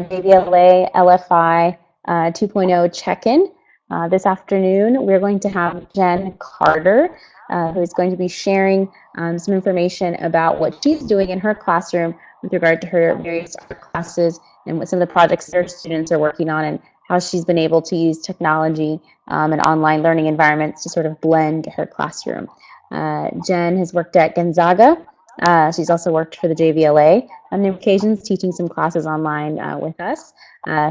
JVLA LFI 2.0 check-in. This afternoon, we're going to have Jenn Carter, who is going to be sharing some information about what she's doing in her classroom with regard to her various art classes and what some of the projects that her students are working on, and how she's been able to use technology and online learning environments to sort of blend her classroom. Jenn has worked at Gonzaga. She's also worked for the JVLA on occasions, teaching some classes online with us.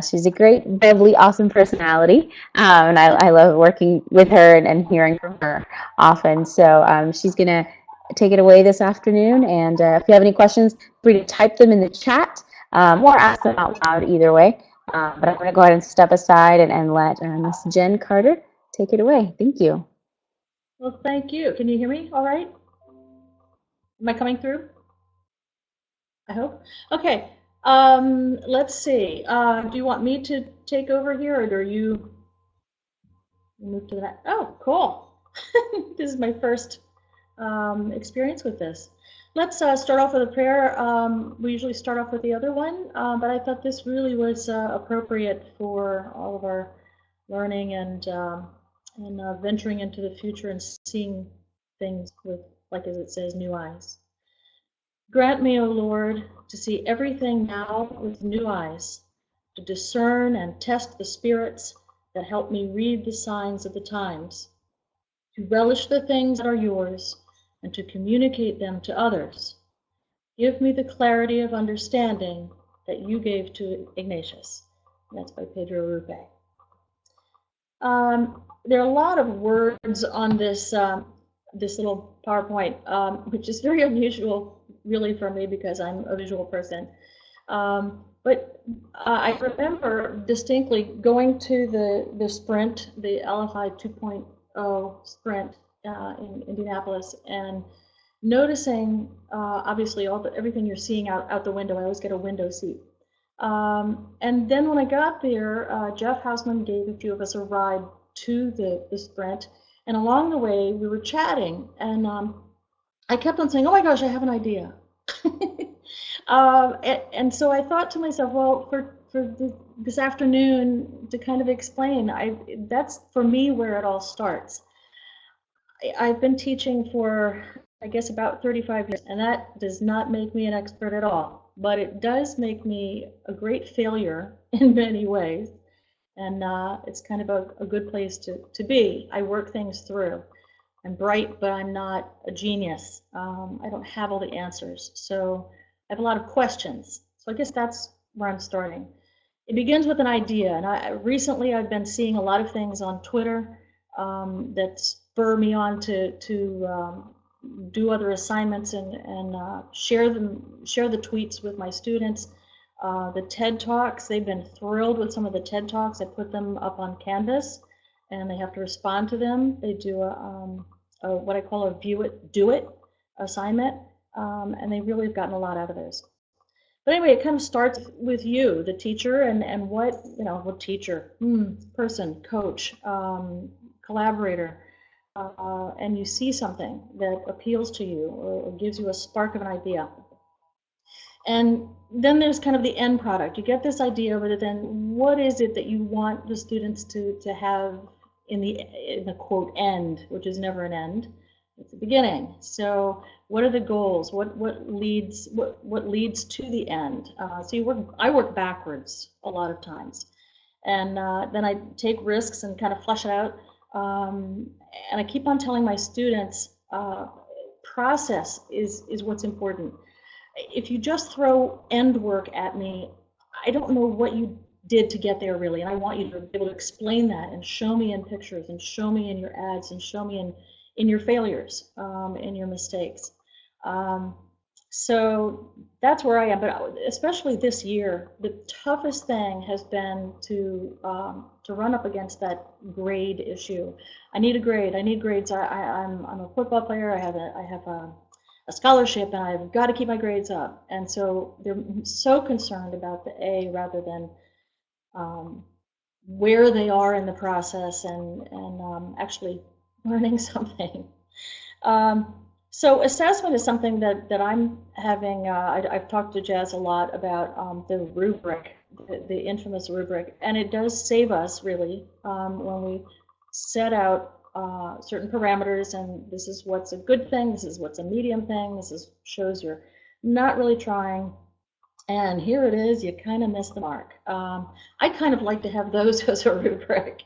She's a great, bubbly, awesome personality, and I love working with her and hearing from her often. So she's going to take it away this afternoon, and if you have any questions, feel free to type them in the chat or ask them out loud, either way. But I'm going to go ahead and step aside and let Miss Jenn Carter take it away. Thank you. Well, thank you. Can you hear me all right? Am I coming through? I hope. Okay. Let's see. Do you want me to take over here, or do you move to the next? Oh, cool. This is my first experience with this. Let's start off with a prayer. We usually start off with the other one, but I thought this really was appropriate for all of our learning and venturing into the future and seeing things with, like as it says, new eyes. Grant me, O Lord, to see everything now with new eyes, to discern and test the spirits that help me read the signs of the times, to relish the things that are yours, and to communicate them to others. Give me the clarity of understanding that you gave to Ignatius. And that's by Pedro Rupe. There are a lot of words on this this little PowerPoint, which is very unusual, really, for me because I'm a visual person. But I remember distinctly going to the sprint, the LFI 2.0 sprint in Indianapolis, and noticing obviously everything you're seeing out the window. I always get a window seat. And then when I got there, Jeff Hausman gave a few of us a ride to the sprint, and along the way we were chatting, and I kept on saying, "Oh my gosh, I have an idea." And so I thought to myself, well, for this afternoon to kind of explain, that's for me where it all starts. I've been teaching for, I guess, about 35 years, and that does not make me an expert at all, but it does make me a great failure in many ways, and it's kind of a good place to be. I work things through. I'm bright, but I'm not a genius. I don't have all the answers, so I have a lot of questions. So I guess that's where I'm starting. It begins with an idea, and recently I've been seeing a lot of things on Twitter that spur me on to do other assignments and share the tweets with my students. The TED Talks, they've been thrilled with some of the TED Talks. I put them up on Canvas, and they have to respond to them. They do a what I call a view it, do it assignment, and they really have gotten a lot out of those. But anyway, it kind of starts with you, the teacher, and what teacher, person, coach, collaborator, and you see something that appeals to you or gives you a spark of an idea. And then there's kind of the end product. You get this idea, but then what is it that you want the students to have in the quote end, which is never an end, it's the beginning. So what are the goals? What leads to the end? So I work backwards a lot of times, and then I take risks and kind of flesh it out. And I keep on telling my students, process is what's important. If you just throw end work at me, I don't know what you did to get there really, and I want you to be able to explain that and show me in pictures and show me in your ads and show me in your failures, in your mistakes. So that's where I am, but especially this year, the toughest thing has been to run up against that grade issue. I need a grade. I need grades. I'm a football player. I have a scholarship, and I've got to keep my grades up. And so they're so concerned about the A rather than where they are in the process and actually learning something. So assessment is something that I'm having, I've talked to Jazz a lot about the rubric the infamous rubric, and it does save us really when we set out certain parameters, and this is what's a good thing, this is what's a medium thing, shows you're not really trying, and here it is, you kind of missed the mark. I'd kind of like to have those as a rubric.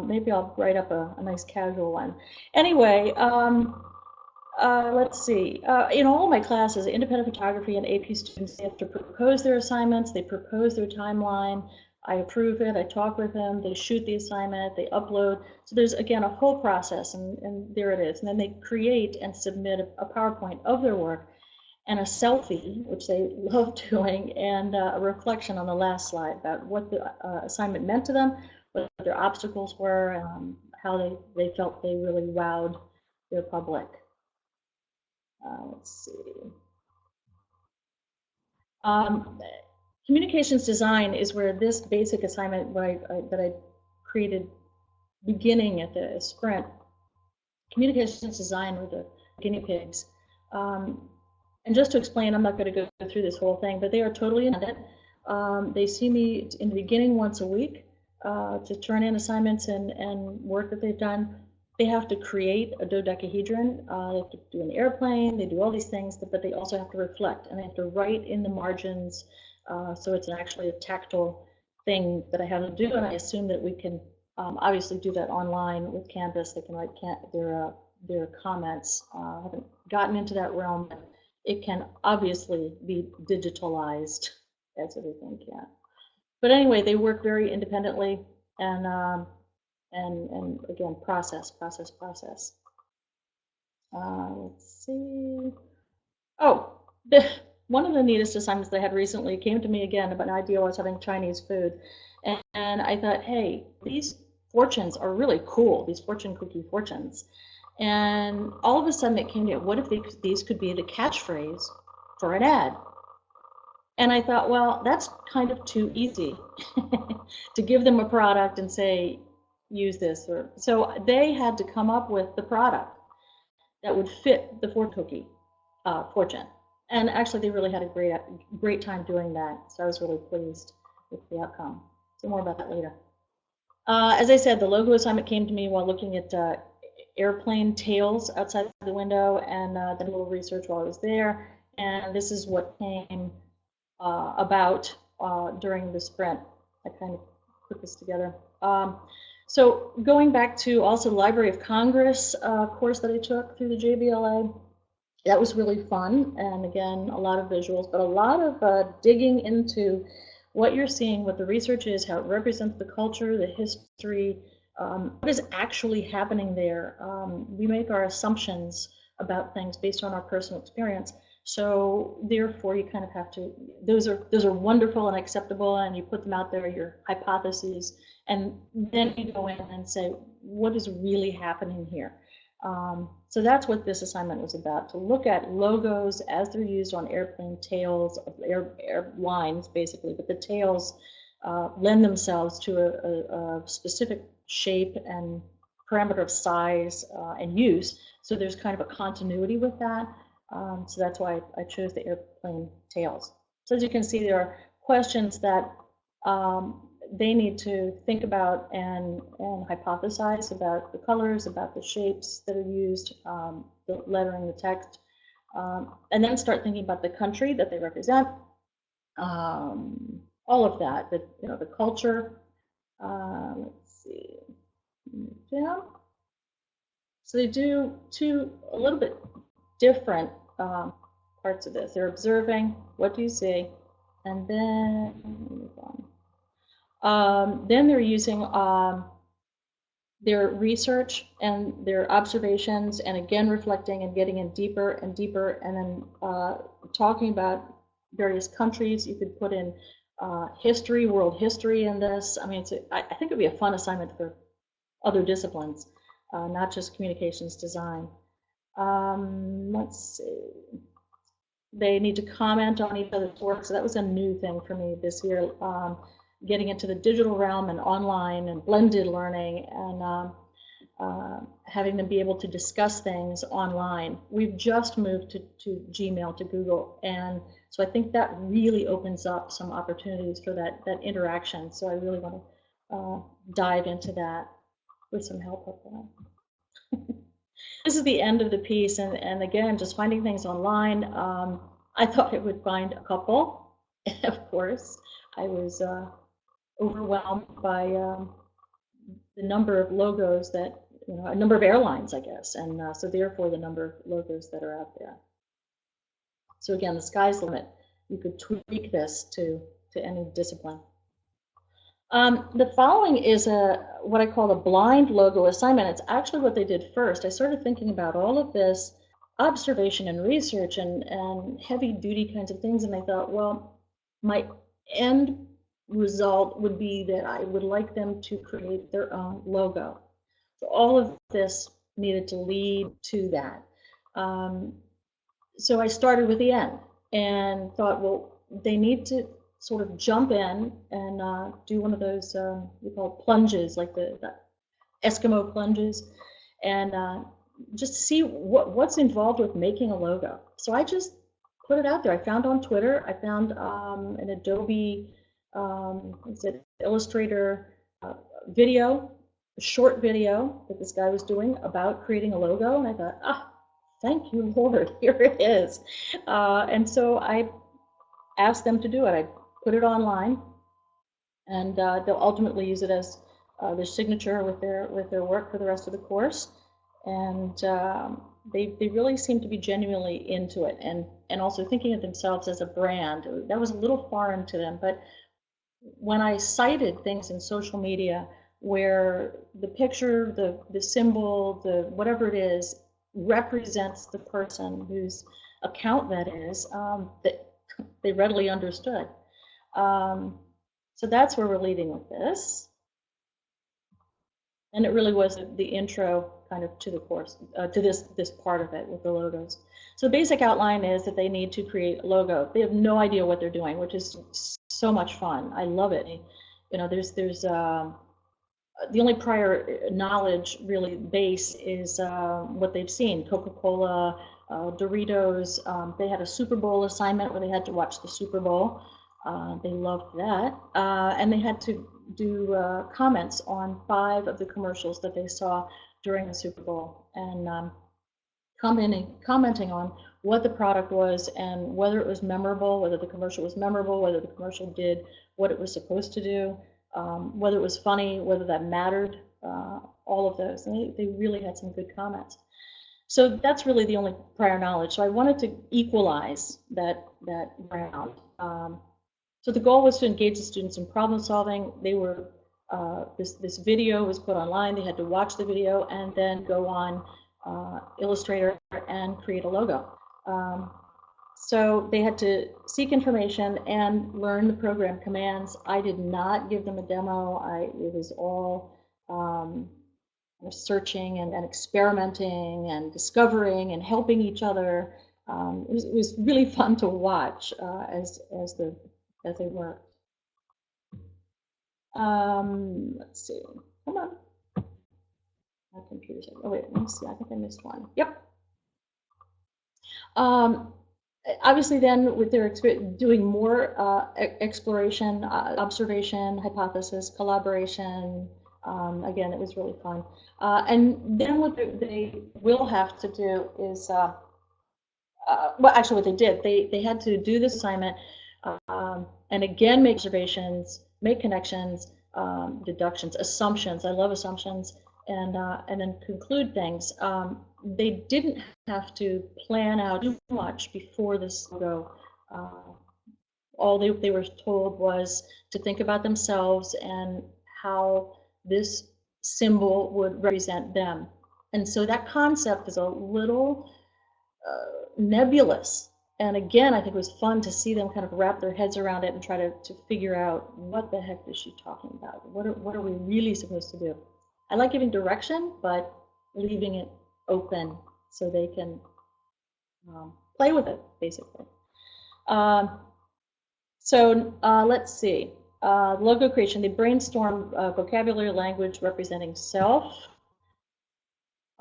Maybe I'll write up a nice casual one. Anyway, let's see. In all of my classes, independent photography and AP students, they have to propose their assignments, they propose their timeline, I approve it, I talk with them, they shoot the assignment, they upload. So there's, again, a whole process, and there it is. And then they create and submit a PowerPoint of their work, and a selfie, which they love doing, and a reflection on the last slide about what the assignment meant to them, what their obstacles were, and how they felt they really wowed their public. Let's see. Communications design is where this basic assignment that I created beginning at the sprint. Communications design were the guinea pigs. And just to explain, I'm not going to go through this whole thing, but they are totally independent. They see me in the beginning once a week to turn in assignments and work that they've done. They have to create a dodecahedron, they have to do an airplane, they do all these things, but they also have to reflect, and they have to write in the margins, so it's actually a tactile thing that I have to do, and I assume that we can obviously do that online with Canvas. They can write their comments. I haven't gotten into that realm, but it can obviously be digitalized, as everything can. But anyway, they work very independently, and again, process. Let's see. Oh, one of the neatest assignments they had recently came to me again about an idea I was having Chinese food, and I thought, hey, these fortunes are really cool, these fortune cookie fortunes. And all of a sudden it came to me, what if these could be the catchphrase for an ad? And I thought, well, that's kind of too easy to give them a product and say, use this. So they had to come up with the product that would fit the fortune cookie fortune. And actually, they really had a great time doing that. So I was really pleased with the outcome. So more about that later. As I said, the logo assignment came to me while looking at airplane tails outside the window, and did a little research while I was there. And this is what came about during the sprint. I kind of put this together. So going back to also Library of Congress course that I took through the JBLA, that was really fun. And again, a lot of visuals, but a lot of digging into what you're seeing, what the research is, how it represents the culture, the history, what is actually happening there. We make our assumptions about things based on our personal experience. So therefore, you kind of have to, those are wonderful and acceptable, and you put them out there, your hypotheses, and then you go in and say, what is really happening here? So that's what this assignment was about, to look at logos as they're used on airplane tails, airlines basically, but the tails lend themselves to a specific shape and parameter of size and use. So there's kind of a continuity with that. So that's why I chose the airplane tails. So as you can see, there are questions that they need to think about and hypothesize about the colors, about the shapes that are used, the lettering, the text, and then start thinking about the country that they represent, all of that, the culture. Let's see, down. So they do a little bit different parts of this. They're observing, what do you see, and then move on. Then they're using their research and their observations, and again reflecting and getting in deeper and deeper, and then talking about various countries. You could put in history, world history in this. I mean, I think it would be a fun assignment for other disciplines, not just communications design. Let's see. They need to comment on each other's work, so that was a new thing for me this year, getting into the digital realm and online and blended learning. And having them be able to discuss things online. We've just moved to Gmail, to Google, and so I think that really opens up some opportunities for that interaction. So I really want to dive into that with some help with that. This is the end of the piece, and again, just finding things online. I thought I would find a couple. Of course, I was overwhelmed by the number of logos that, a number of airlines, I guess, and so therefore the number of logos that are out there. So again, the sky's the limit. You could tweak this to any discipline. The following is what I call a blind logo assignment. It's actually what they did first. I started thinking about all of this observation and research and heavy duty kinds of things, and I thought, well, my end result would be that I would like them to create their own logo. So all of this needed to lead to that. So I started with the end and thought, well, they need to sort of jump in and do one of those we call plunges, like the Eskimo plunges, and just see what's involved with making a logo. So I just put it out there. I found on Twitter, I found an Adobe Illustrator video, a short video that this guy was doing about creating a logo, and I thought, thank you, Lord, here it is. And so I asked them to do it. I put it online, and they'll ultimately use it as their signature with their work for the rest of the course. And they really seem to be genuinely into it, and also thinking of themselves as a brand. That was a little foreign to them, but when I cited things in social media where the picture, the symbol, the whatever it is, represents the person whose account that is, that they readily understood. So that's where we're leading with this. And it really was the intro kind of to the course, to this part of it with the logos. So the basic outline is that they need to create a logo. They have no idea what they're doing, which is so much fun. I love it. There's the only prior knowledge really base is what they've seen. Coca-Cola, Doritos. They had a Super Bowl assignment where they had to watch the Super Bowl. They loved that, and they had to do comments on 5 of the commercials that they saw during the Super Bowl, and commenting on what the product was and whether it was memorable, whether the commercial was memorable, whether the commercial did what it was supposed to do, whether it was funny, whether that mattered, all of those. And they really had some good comments. So that's really the only prior knowledge. So I wanted to equalize that ground. So the goal was to engage the students in problem solving. They were this video was put online. They had to watch the video and then go on Illustrator and create a logo. So they had to seek information and learn the program commands. I did not give them a demo. It was all searching and experimenting and discovering and helping each other. It was really fun to watch as they worked. Let's see. Come on. My computer's. Oh wait, let me see. I think I missed one. Yep. Obviously, then with their experience, doing more exploration, observation, hypothesis, collaboration. Again, it was really fun. And then what they will have to do is, well, actually, what they did, they had to do this assignment. And again, make observations, make connections, deductions, assumptions. I love assumptions, and then conclude things. They didn't have to plan out too much before this logo. All they were told was to think about themselves and how this symbol would represent them. And so that concept is a little nebulous. And again, I think it was fun to see them kind of wrap their heads around it and try to figure out what the heck is she talking about? What are we really supposed to do? I like giving direction, but leaving it open so they can play with it, basically. So let's see. Logo creation, they brainstorm vocabulary language representing self,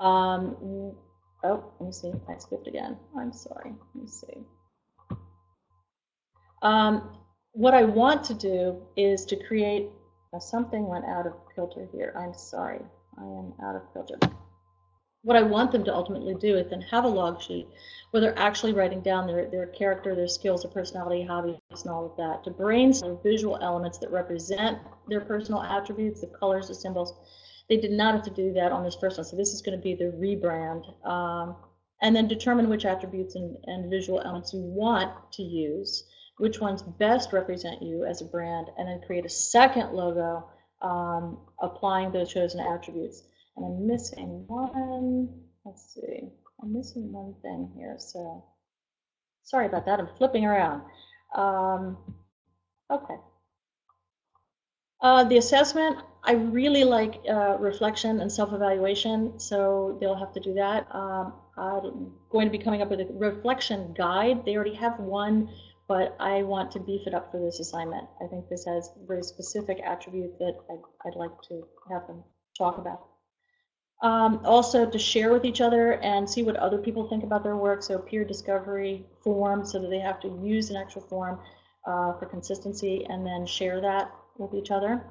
Oh, let me see. I skipped again. I'm sorry. Let me see. What I want to do is to create something went out of kilter here. I'm sorry. I am out of kilter. What I want them to ultimately do is then have a log sheet where they're actually writing down their character, their skills, their personality, hobbies, and all of that, to brainstorm visual elements that represent their personal attributes, the colors, the symbols. They did not have to do that on this first one, so this is going to be the rebrand. And then determine which attributes and visual elements you want to use, which ones best represent you as a brand, and then create a second logo applying those chosen attributes. And I'm missing one, let's see, I'm missing one thing here, so sorry about that, I'm flipping around. Okay. The assessment, I really like reflection and self-evaluation, so they'll have to do that. I'm going to be coming up with a reflection guide. They already have one, but I want to beef it up for this assignment. I think this has very specific attributes that I'd like to have them talk about. Also to share with each other and see what other people think about their work, so peer discovery forms, so that they have to use an actual form for consistency and then share that with each other.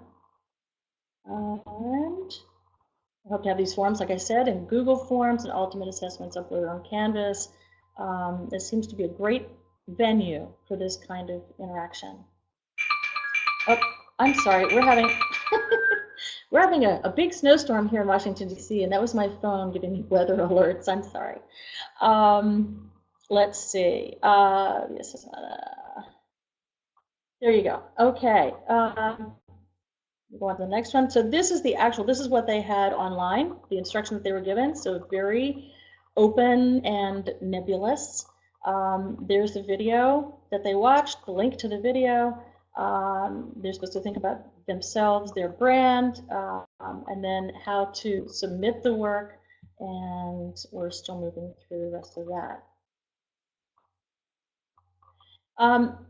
And I hope to have these forms, like I said, in Google Forms and ultimate assessments uploaded on Canvas. This seems to be a great venue for this kind of interaction. Oh, I'm sorry, we're having we're having a big snowstorm here in Washington, D.C., and that was my phone giving me weather alerts. I'm sorry. Let's see. There you go. Okay. Go on to the next one. So this is this is what they had online, the instruction that they were given. So very open and nebulous. There's the video that they watched, the link to the video. They're supposed to think about themselves, their brand, and then how to submit the work, and we're still moving through the rest of that.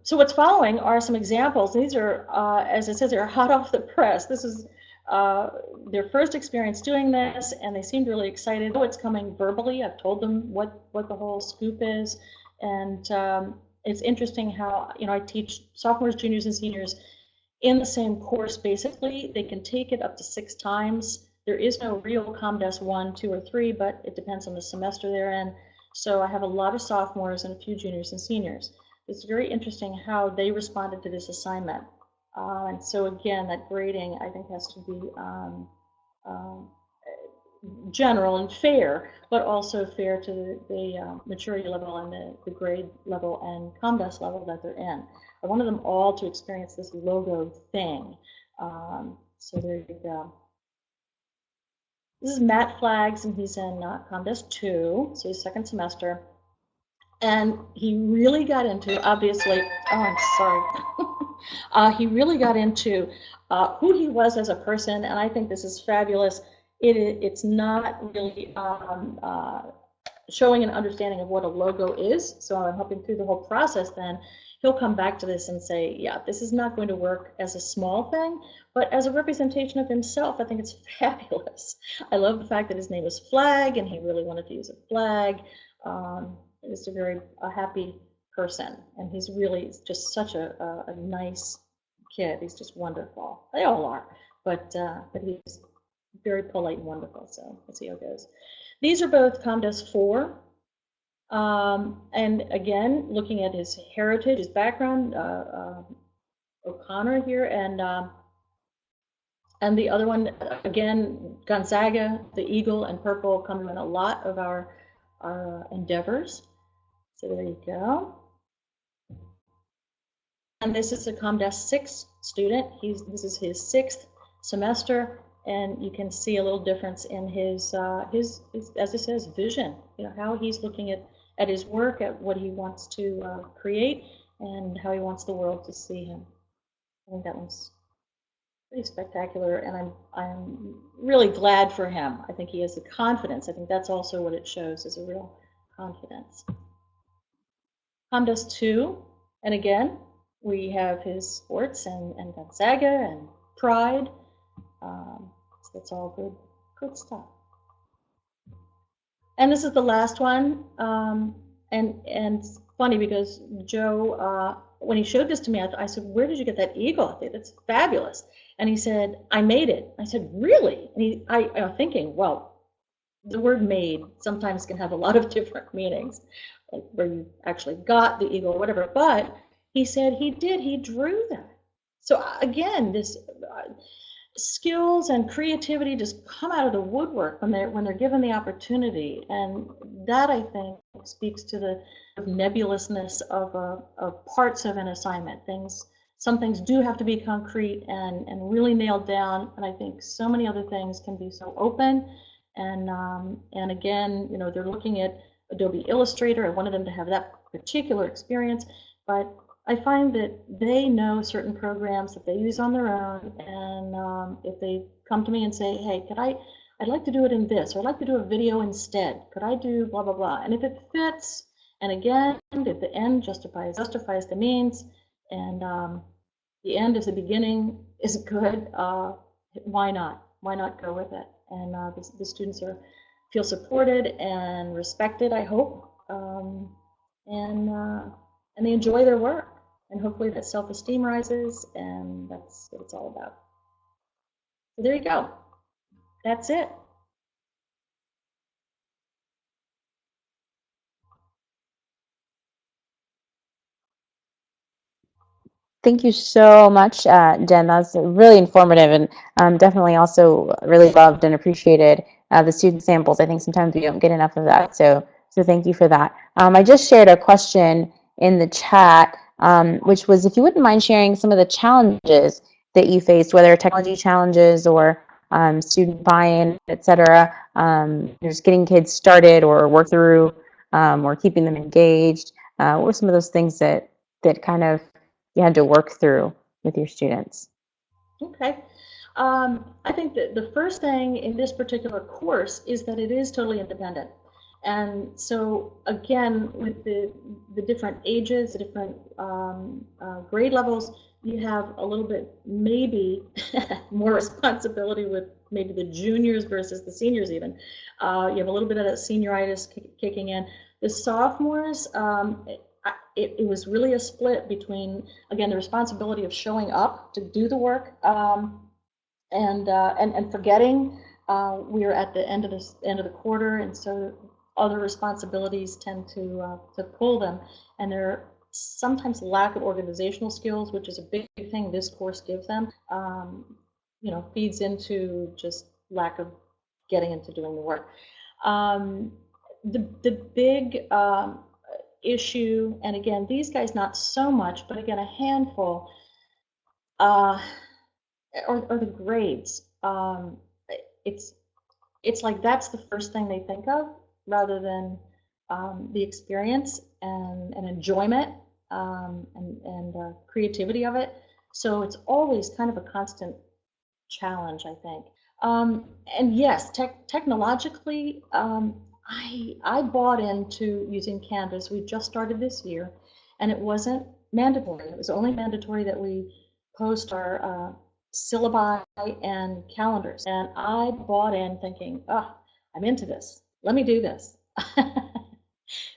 So what's following are some examples. These are, as it says, they're hot off the press. This is their first experience doing this, and they seemed really excited. Oh, it's coming verbally. I've told them what the whole scoop is, and it's interesting how, I teach sophomores, juniors, and seniors in the same course. Basically, they can take it up to 6 times. There is no real ComDes 1, 2, or 3, but it depends on the semester they're in. So I have a lot of sophomores and a few juniors and seniors. It's very interesting how they responded to this assignment. And so again, that grading, I think, has to be general and fair, but also fair to the maturity level and the grade level and ComDes level that they're in. I wanted them all to experience this logo thing. So there you go. This is Matt Flags, and he's in ComDes 2, so his second semester. And he really got into, obviously, oh, I'm sorry. He really got into who he was as a person, and I think this is fabulous. It's not really showing an understanding of what a logo is, so I'm hoping through the whole process then he'll come back to this and say, yeah, this is not going to work as a small thing, but as a representation of himself, I think it's fabulous. I love the fact that his name is Flag, and he really wanted to use a flag. He's a very happy person, and he's really just such a nice kid. He's just wonderful. They all are, but he's very polite and wonderful, so let's see how it goes. These are both ComDes 4, and again, looking at his heritage, his background, O'Connor here, and the other one, again, Gonzaga, the eagle and purple come in a lot of our endeavors. So there you go. And this is a ComDes 6 student. This is his 6th semester, and you can see a little difference in his as it says, vision. How he's looking at his work, at what he wants to create, and how he wants the world to see him. I think that one's pretty spectacular, and I'm really glad for him. I think he has the confidence. I think that's also what it shows, is a real confidence. ComDes 2, and again, we have his sports and Gonzaga and pride. So that's all good stuff. And this is the last one. And it's funny because Joe, when he showed this to me, I said, "Where did you get that eagle? I think that's fabulous." And he said, "I made it." I said, "Really?" And I'm thinking, well, the word "made" sometimes can have a lot of different meanings, like where you actually got the eagle or whatever. But he said he did. He drew that. So again, this skills and creativity just come out of the woodwork when they're given the opportunity, and that I think speaks to the nebulousness of parts of an assignment. Some things do have to be concrete and really nailed down, and I think so many other things can be so open. And again, they're looking at Adobe Illustrator. I wanted them to have that particular experience, but I find that they know certain programs that they use on their own, and if they come to me and say, "Hey, I'd like to do it in this, or I'd like to do a video instead. Could I do blah blah blah?" And if it fits, and again, if the end justifies the means, and the end is the beginning is good, why not? Why not go with it? And the students feel supported and respected, I hope, and they enjoy their work. And hopefully that self-esteem rises, and that's what it's all about. So there you go. That's it. Thank you so much, Jen. That's really informative, and definitely also really loved and appreciated the student samples. I think sometimes we don't get enough of that, so thank you for that. I just shared a question in the chat, which was if you wouldn't mind sharing some of the challenges that you faced, whether technology challenges or student buy-in, et cetera, just getting kids started or work through or keeping them engaged. What were some of those things that kind of you had to work through with your students? Okay. I think that the first thing in this particular course is that it is totally independent. And so again, with the different ages, the different grade levels, you have a little bit maybe more responsibility with maybe the juniors versus the seniors even. You have a little bit of that senioritis kicking in. The sophomores, it was really a split between, again, the responsibility of showing up to do the work, and forgetting we're at the end of the quarter, and so other responsibilities tend to pull them, and there sometimes lack of organizational skills, which is a big thing this course gives them. Feeds into just lack of getting into doing the work. The big issue, and again, these guys not so much, but again, a handful, are the grades. It's like that's the first thing they think of, rather than the experience and enjoyment, and creativity of it. So it's always kind of a constant challenge, I think. And yes, technologically, I bought into using Canvas. We just started this year, and it wasn't mandatory. It was only mandatory that we post our syllabi and calendars. And I bought in thinking, oh, I'm into this. Let me do this.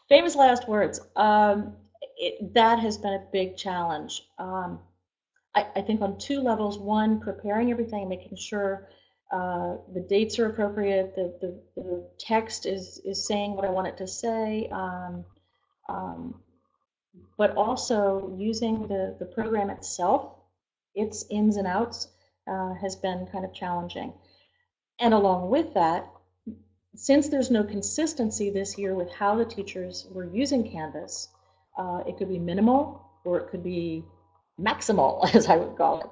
Famous last words. That has been a big challenge. I think on two levels. One, preparing everything, making sure the dates are appropriate, the text is saying what I want it to say, but also using the program itself, its ins and outs, has been kind of challenging. And along with that, since there's no consistency this year with how the teachers were using Canvas, it could be minimal or it could be maximal, as I would call it.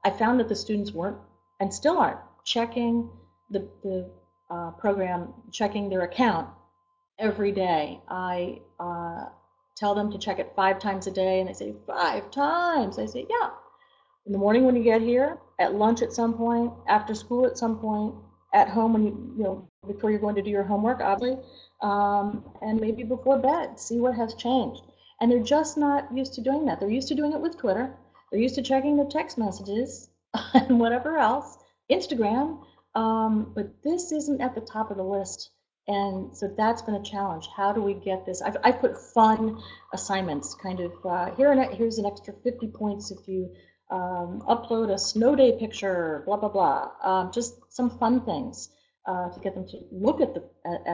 I found that the students weren't, and still aren't, checking the program, checking their account every day. I tell them to check it 5 times a day, and they say, 5 times? I say, yeah. In the morning when you get here, at lunch at some point, after school at some point, at home when before you're going to do your homework, obviously, and maybe before bed, see what has changed. And they're just not used to doing that. They're used to doing it with Twitter. They're used to checking the text messages and whatever else, Instagram, But this isn't at the top of the list. And so that's been a challenge. How do we get this? I've put fun assignments, kind of, here's an extra 50 points if you upload a snow day picture, blah, blah, blah. Just some fun things to get them to look at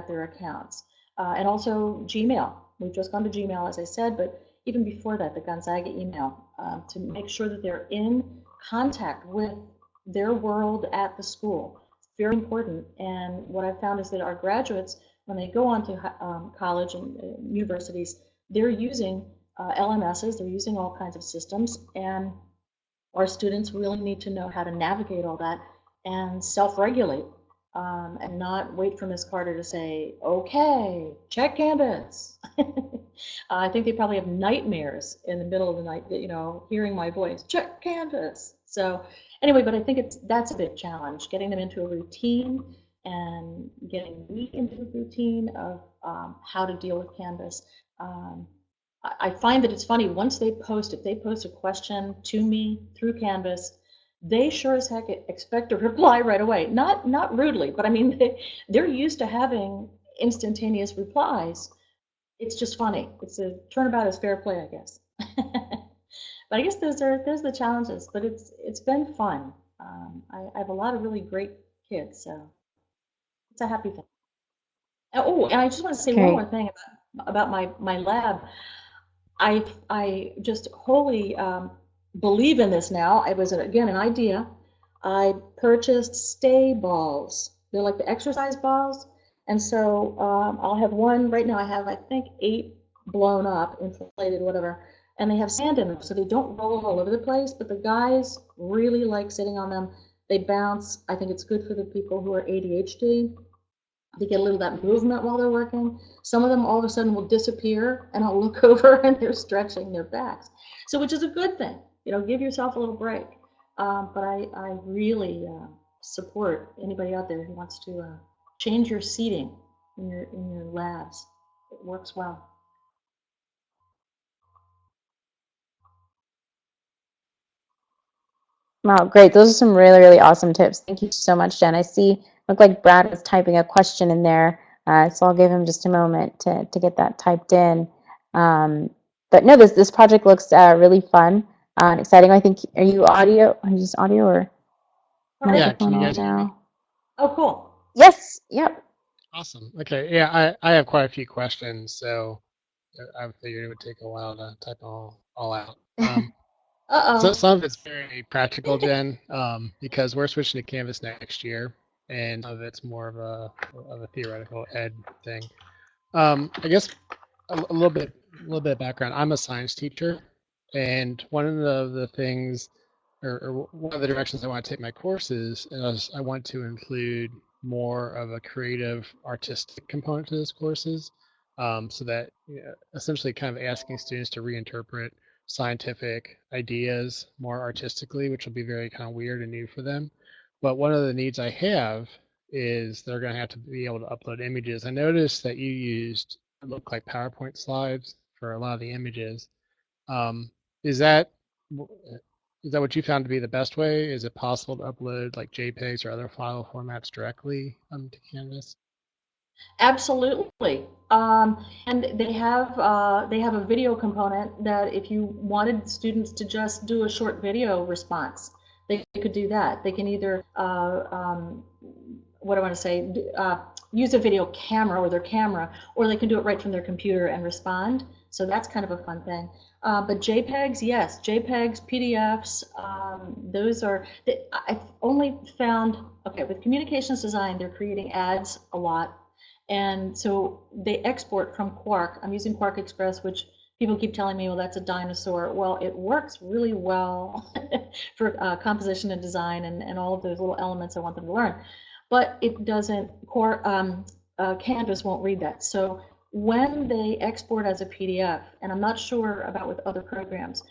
their accounts. And also Gmail. We've just gone to Gmail, as I said, but even before that, the Gonzaga email, to make sure that they're in contact with their world at the school. Very important. And what I've found is that our graduates, when they go on to college and universities, they're using LMSs, they're using all kinds of systems, and our students really need to know how to navigate all that and self-regulate, and not wait for Miss Carter to say, okay, check Canvas. I think they probably have nightmares in the middle of the night, hearing my voice, check Canvas. So anyway, but I think that's a big challenge, getting them into a routine and getting me into a routine of how to deal with Canvas. I find that it's funny, once if they post a question to me through Canvas, they sure as heck expect a reply right away. Not rudely, but I mean, they're used to having instantaneous replies. It's just funny. It's a turnabout is fair play, I guess. But I guess those are the challenges. But it's been fun. I have a lot of really great kids, so it's a happy thing. Oh, and I just want to say one Great. more thing about my lab. I just wholly believe in this now. It was, again, an idea. I purchased stay balls. They're like the exercise balls. And so I'll have one, right now I have, I think, 8 blown up, inflated, whatever. And they have sand in them, so they don't roll all over the place. But the guys really like sitting on them. They bounce. I think it's good for the people who are ADHD. They get a little of that movement while they're working. Some of them all of a sudden will disappear, and I'll look over and they're stretching their backs. So, which is a good thing. Give yourself a little break. But I really support anybody out there who wants to change your seating in your labs. It works well. Wow, great. Those are some really, really awesome tips. Thank you so much, Jen. I see, look like Brad is typing a question in there. So I'll give him just a moment to get that typed in. Um, but no, this project looks really fun and exciting. I think, are you audio? Are you just audio or Yeah, can microphone you on guys hear me? now? Oh, cool. Yes, yep. Awesome. Okay, yeah, I have quite a few questions, so I figured it would take a while to type all out. So Uh-oh. some of it's very practical, Jen, because we're switching to Canvas next year, and some of it's more of a theoretical ed thing. I guess a little bit of background. I'm a science teacher, and one of the things, or one of the directions I want to take my courses is I want to include more of a creative, artistic component to those courses, so that essentially kind of asking students to reinterpret scientific ideas more artistically, which will be very kind of weird and new for them. But one of the needs I have is they're going to have to be able to upload images. I noticed that you used look like PowerPoint slides for a lot of the images. Um, is that is that what you found to be the best way? Is it possible to upload like JPEGs or other file formats directly onto Canvas? Absolutely. And they have a video component that if you wanted students to just do a short video response, they could do that. They can either what do I want to say, use a video camera or their camera, or they can do it right from their computer and respond. So that's kind of a fun thing. But JPEGs, yes, JPEGs, PDFs, those are, I've only found, okay, with communications design, they're creating ads a lot. And so they export from Quark. I'm using Quark Express, which people keep telling me, well, that's a dinosaur. Well, it works really well for composition and design and all of those little elements I want them to learn. But it doesn't, Canvas won't read that. So when they export as a PDF, and I'm not sure about with other programs,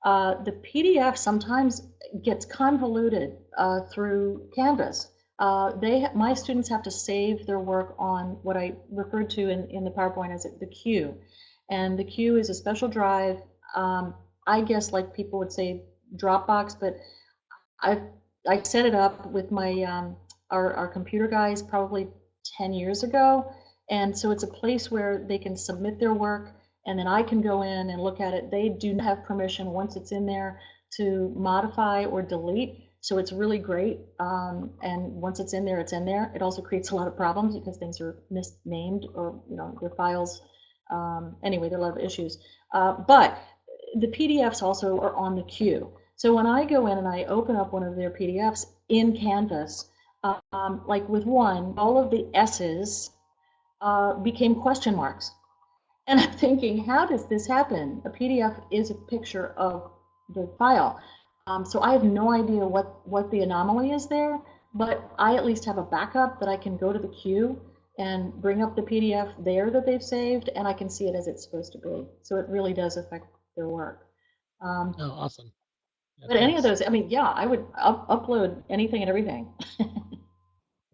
the PDF sometimes gets convoluted through Canvas. My students have to save their work on what I referred to in the PowerPoint as the queue. And the queue is a special drive, I guess like people would say Dropbox, but I set it up with my our computer guys probably 10 years ago. And so it's a place where they can submit their work, and then I can go in and look at it. They do not have permission once it's in there to modify or delete. So it's really great. And once it's in there, it's in there. It also creates a lot of problems because things are misnamed, or their files. Anyway, there are a lot of issues. But the PDFs also are on the queue. So when I go in and I open up one of their PDFs in Canvas, like with one, all of the S's became question marks. And I'm thinking, how does this happen? A PDF is a picture of the file. So I have no idea what the anomaly is there, but I at least have a backup that I can go to the queue and bring up the PDF there that they've saved, and I can see it as it's supposed to be. So it really does affect their work. Oh, awesome. Yeah, but any of those, I mean, yeah, I would upload anything and everything.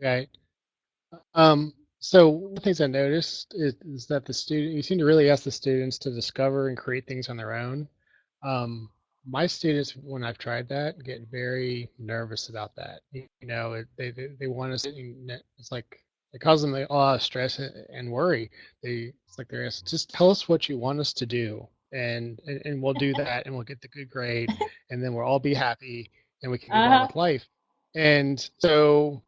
Right. So one of the things I noticed is that you seem to really ask the students to discover and create things on their own. My students, when I've tried that, get very nervous about that. They want to. It's like it causes them a lot of stress and worry. It's like they're asked, just tell us what you want us to do, and we'll do that, and we'll get the good grade, and then we'll all be happy, and we can move on with life. And so.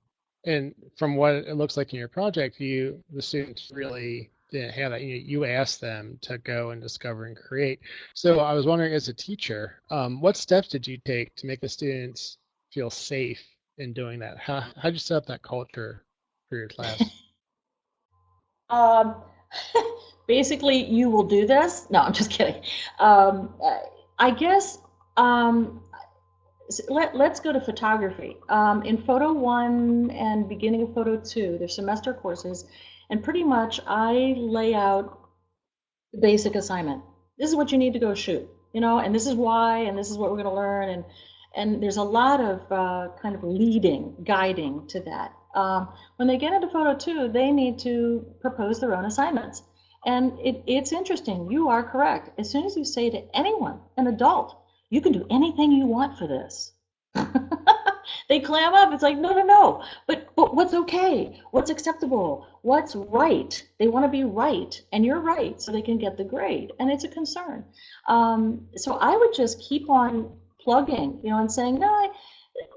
And from what it looks like in your project, the students really didn't have that. You asked them to go and discover and create. So I was wondering, as a teacher, what steps did you take to make the students feel safe in doing that? How'd you set up that culture for your class? Basically, you will do this. No, I'm just kidding. I guess let's go to photography. In Photo 1 and beginning of Photo 2, they're semester courses, and pretty much I lay out the basic assignment. This is what you need to go shoot, and this is why, and this is what we're going to learn, and there's a lot of kind of guiding to that. When they get into Photo 2, they need to propose their own assignments. And it's interesting. You are correct. As soon as you say to anyone, an adult, you can do anything you want for this. They clam up. It's like, no. But what's okay? What's acceptable? What's right? They want to be right, and you're right, so they can get the grade. And it's a concern. So I would just keep on plugging, and saying, no,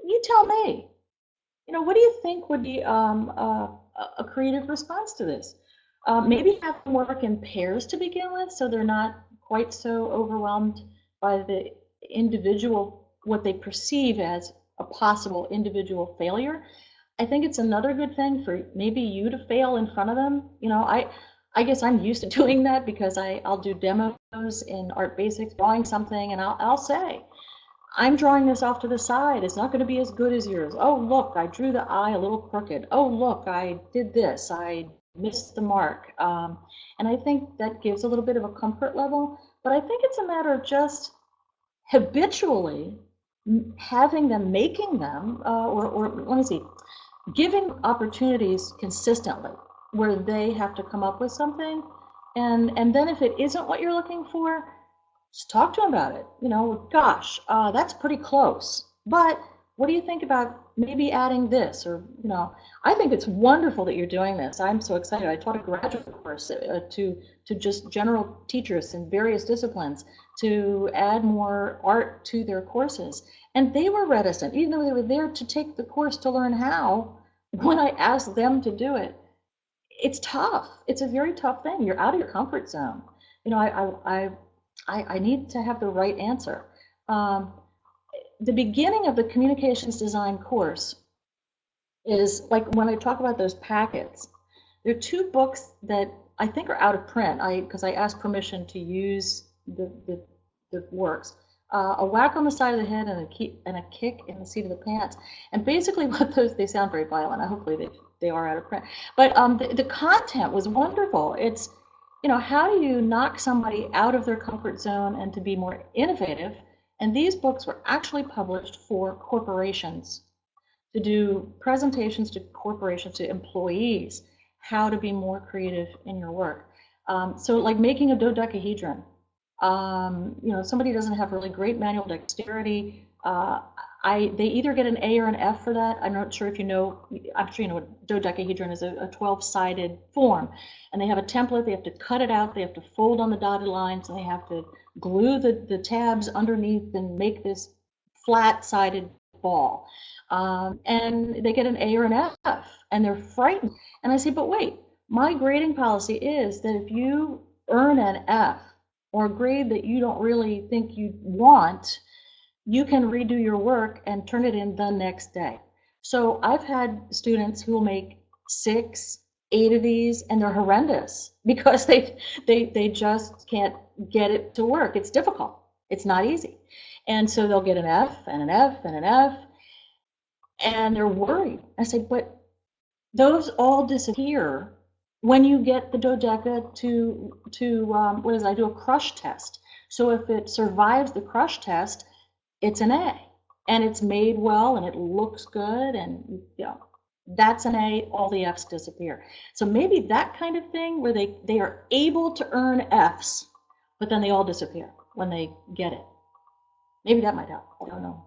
you tell me. What do you think would be a creative response to this? Maybe have them work in pairs to begin with, so they're not quite so overwhelmed by the individual, what they perceive as a possible individual failure. I think it's another good thing for maybe you to fail in front of them. I guess I'm used to doing that because I'll do demos in Art Basics, drawing something, and I'll say, I'm drawing this off to the side. It's not going to be as good as yours. Oh, look, I drew the eye a little crooked. Oh, look, I did this. I missed the mark. And I think that gives a little bit of a comfort level. But I think it's a matter of just habitually having them, making them, or let me see, giving opportunities consistently where they have to come up with something. And then if it isn't what you're looking for, just talk to them about it. Gosh, that's pretty close. But what do you think about maybe adding this? Or, I think it's wonderful that you're doing this. I'm so excited. I taught a graduate course to just general teachers in various disciplines to add more art to their courses. And they were reticent, even though they were there to take the course to learn how. When I asked them to do it, it's tough. It's a very tough thing. You're out of your comfort zone. I need to have the right answer. The beginning of the communications design course is like when I talk about those packets. There are 2 books that I think are out of print because I asked permission to use the works. A whack on the side of the head and a kick in the seat of the pants. And basically what they sound very violent. Hopefully they are out of print. But the content was wonderful. It's, how do you knock somebody out of their comfort zone and to be more innovative? And these books were actually published for corporations to do presentations to corporations, to employees, how to be more creative in your work. So like making a dodecahedron. Somebody doesn't have really great manual dexterity. they either get an A or an F for that. I'm not sure if you know, I'm sure you know what dodecahedron is, a 12-sided form. And they have a template, they have to cut it out, they have to fold on the dotted lines, and they have to glue the tabs underneath and make this flat-sided ball. And they get an A or an F, and they're frightened. And I say, but wait, my grading policy is that if you earn an F or a grade that you don't really think you want, you can redo your work and turn it in the next day. So I've had students who will make 6, 8 of these, and they're horrendous because they just can't get it to work. It's difficult. It's not easy. And so they'll get an F and an F and an F, and they're worried. I say, but those all disappear when you get the dodeca to what is it? I do a crush test. So if it survives the crush test, it's an A, and it's made well, and it looks good, and that's an A. All the Fs disappear. So maybe that kind of thing where they are able to earn Fs, but then they all disappear when they get it. Maybe that might help. I don't know.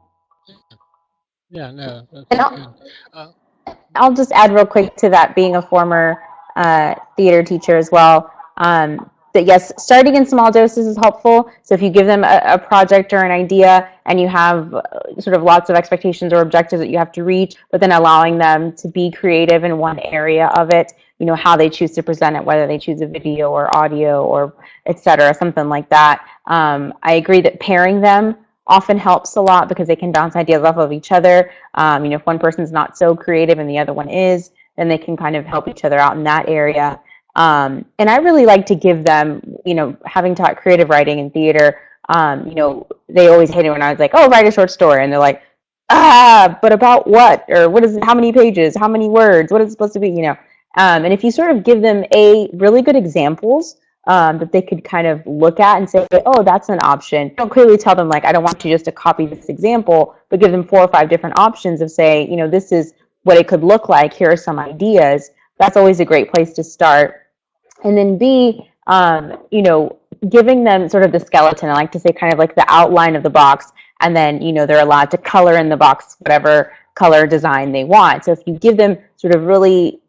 Yeah, no, that's And good. I'll just add real quick to that, being a former theater teacher as well. That yes, starting in small doses is helpful. So if you give them a project or an idea and you have sort of lots of expectations or objectives that you have to reach, but then allowing them to be creative in one area of it, how they choose to present it, whether they choose a video or audio or et cetera, something like that. I agree that pairing them often helps a lot because they can bounce ideas off of each other. If one person's not so creative and the other one is, then they can kind of help each other out in that area. And I really like to give them, having taught creative writing in theater, they always hate it when I was like, oh, write a short story. And they're like, but about what? Or what is it? How many pages? How many words? What is it supposed to be? And if you sort of give them really good examples that they could kind of look at and say, oh, that's an option. Don't clearly tell them, like, I don't want you just to copy this example, but give them 4 or 5 different options of say, this is what it could look like. Here are some ideas. That's always a great place to start. And then B, giving them sort of the skeleton. I like to say kind of like the outline of the box. And then, they're allowed to color in the box whatever color design they want. So if you give them sort of really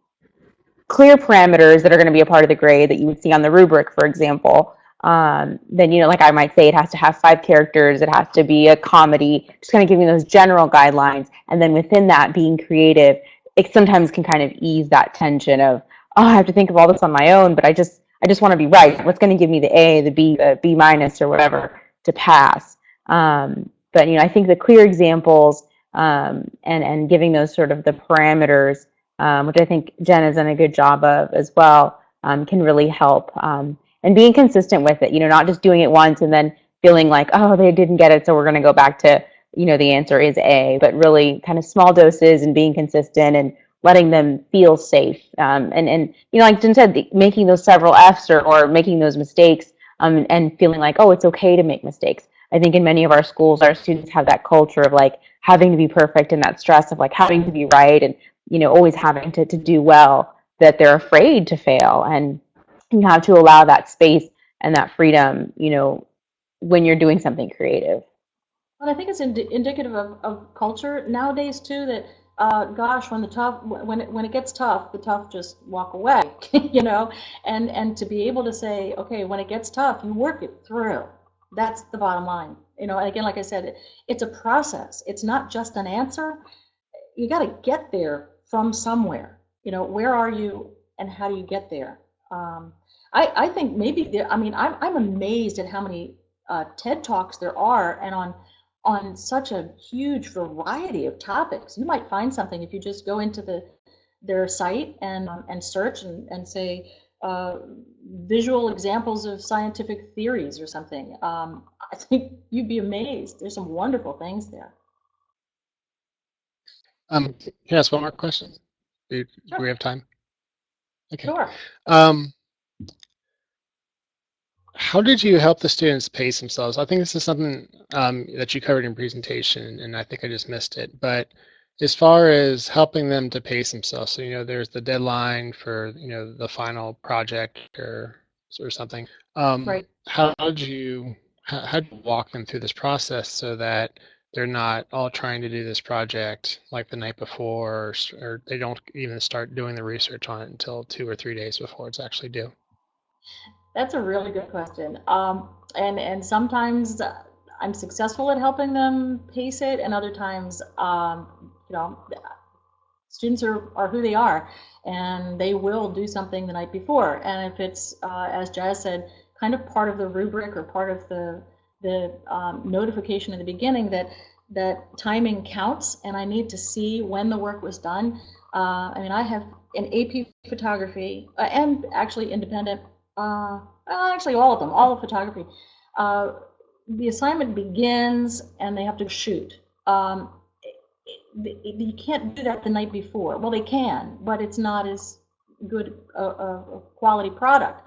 clear parameters that are going to be a part of the grade that you would see on the rubric, for example, then, like I might say, it has to have 5 characters, it has to be a comedy, just kind of giving those general guidelines. And then within that, being creative, it sometimes can kind of ease that tension of, oh, I have to think of all this on my own, but I just want to be right. What's going to give me the A, the B minus, or whatever to pass? But, I think the clear examples and giving those sort of the parameters, which I think Jenn has done a good job of as well, can really help. And being consistent with it, not just doing it once and then feeling like, oh, they didn't get it, so we're going to go back to, the answer is A, but really kind of small doses and being consistent and letting them feel safe. And like Jenn said, making those several Fs or making those mistakes and feeling like, oh, it's okay to make mistakes. I think in many of our schools, our students have that culture of like having to be perfect and that stress of like having to be right and always having to do well, that they're afraid to fail. And you have to allow that space and that freedom, when you're doing something creative. Well, I think it's indicative of culture nowadays too, that gosh, when it gets tough, the tough just walk away, and to be able to say, okay, when it gets tough, you work it through. That's the bottom line. Again, like I said, it's a process. It's not just an answer. You got to get there from somewhere. Where are you and how do you get there? I think maybe I'm amazed at how many TED Talks there are, and on such a huge variety of topics. You might find something if you just go into their site and search and say visual examples of scientific theories or something. I think you'd be amazed. There's some wonderful things there. Can I ask one more question? Do Sure. we have time? Okay. Sure. How did you help the students pace themselves? I think this is something that you covered in presentation, and I think I just missed it. But as far as helping them to pace themselves, so there's the deadline for the final project or something. Right. How did you walk them through this process so that they're not all trying to do this project like the night before, or they don't even start doing the research on it until 2 or 3 days before it's actually due? That's a really good question. And sometimes I'm successful at helping them pace it, and other times, you know, students are who they are, and they will do something the night before. And if it's, as Jazz said, kind of part of the rubric or part of the notification in the beginning that timing counts, and I need to see when the work was done. I mean, I have an AP photography and actually independent, actually all of them, all of photography. The assignment begins and they have to shoot. You can't do that the night before. Well, they can, but it's not as good a quality product.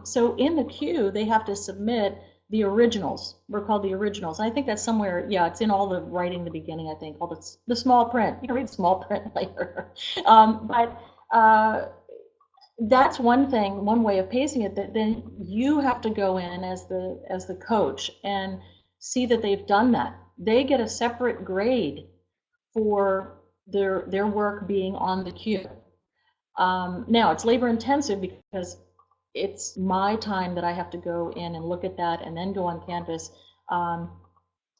So in the queue, they have to submit the originals. We're called the originals. And I think that's somewhere, yeah, it's in all the writing in the beginning, I think, all the small print. You can read small print later. But that's one thing, one way of pacing it, that then you have to go in as the coach and see that they've done that. They get a separate grade for their work being on the queue. Now, it's labor intensive because it's my time that I have to go in and look at that and then go on Canvas.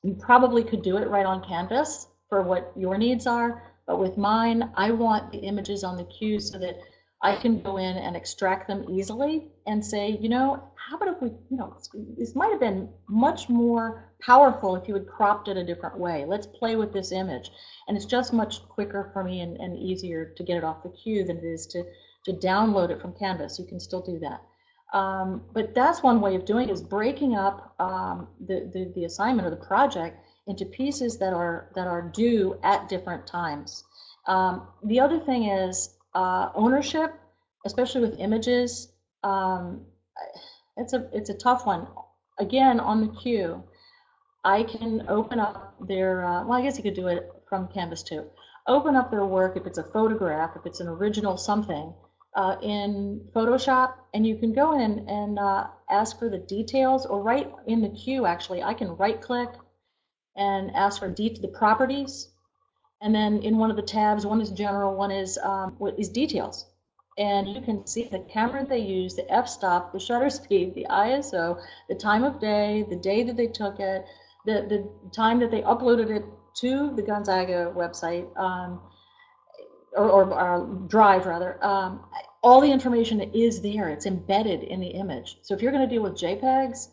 You probably could do it right on Canvas for what your needs are, but with mine, I want the images on the queue so that I can go in and extract them easily and say, you know, how about if we, you know, this might have been much more powerful if you had cropped it a different way. Let's play with this image. And it's just much quicker for me and easier to get it off the queue than it is to download it from Canvas. You can still do that. But that's one way of doing it, is breaking up the assignment or the project into pieces that are due at different times. The other thing is ownership, especially with images. It's a tough one. Again, on the queue, I can open up their, well, I guess you could do it from Canvas too. Open up their work if it's a photograph, if it's an original something, in Photoshop, and you can go in and ask for the details, or right in the queue, actually, I can right-click and ask for the properties, and then in one of the tabs, one is general, one is what is details. And you can see the camera they use, the f-stop, the shutter speed, the ISO, the time of day, the day that they took it, the time that they uploaded it to the Gonzaga website, or Drive rather. All the information is there. It's embedded in the image. So if you're going to deal with JPEGs,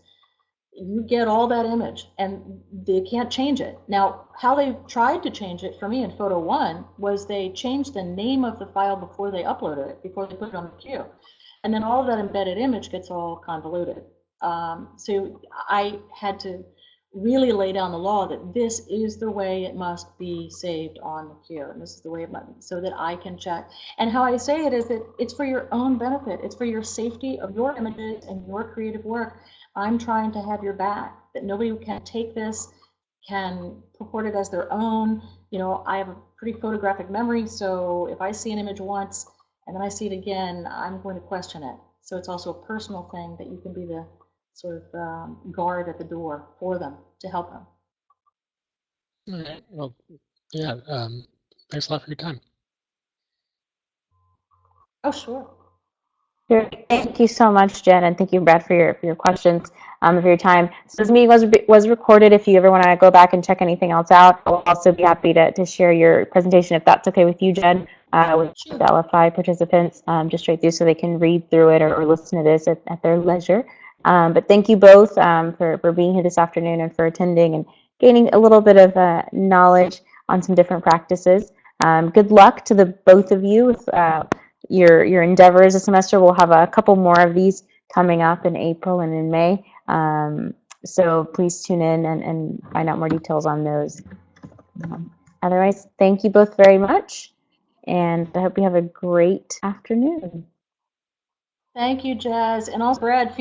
you get all that image, and they can't change it. Now, how they tried to change it for me in Photo One was they changed the name of the file before they uploaded it, before they put it on the queue. And then all of that embedded image gets all convoluted. So I had to really lay down the law that this is the way it must be saved on the queue, and this is the way it must, so that I can check. And how I say it is that it's for your own benefit. It's for your safety of your images and your creative work. I'm trying to have your back, that nobody who can take this can purport it as their own. You know, I have a pretty photographic memory, so if I see an image once and then I see it again, I'm going to question it. So it's also a personal thing that you can be the sort of guard at the door for them to help them. All right. Well, yeah. Thanks a lot for your time. Oh, sure. Thank you so much, Jen, and thank you, Brad, for your questions, for your time. So this meeting was recorded. If you ever want to go back and check anything else out, I'll also be happy to share your presentation if that's okay with you, Jen, with Sure. the LFI participants, just straight through so they can read through it or listen to this at their leisure. But thank you both for being here this afternoon and for attending and gaining a little bit of knowledge on some different practices. Good luck to the both of you with your endeavors this semester. We'll have a couple more of these coming up in April and in May. So please tune in and find out more details on those. Otherwise, thank you both very much, and I hope you have a great afternoon. Thank you, Jazz. And also, Brad,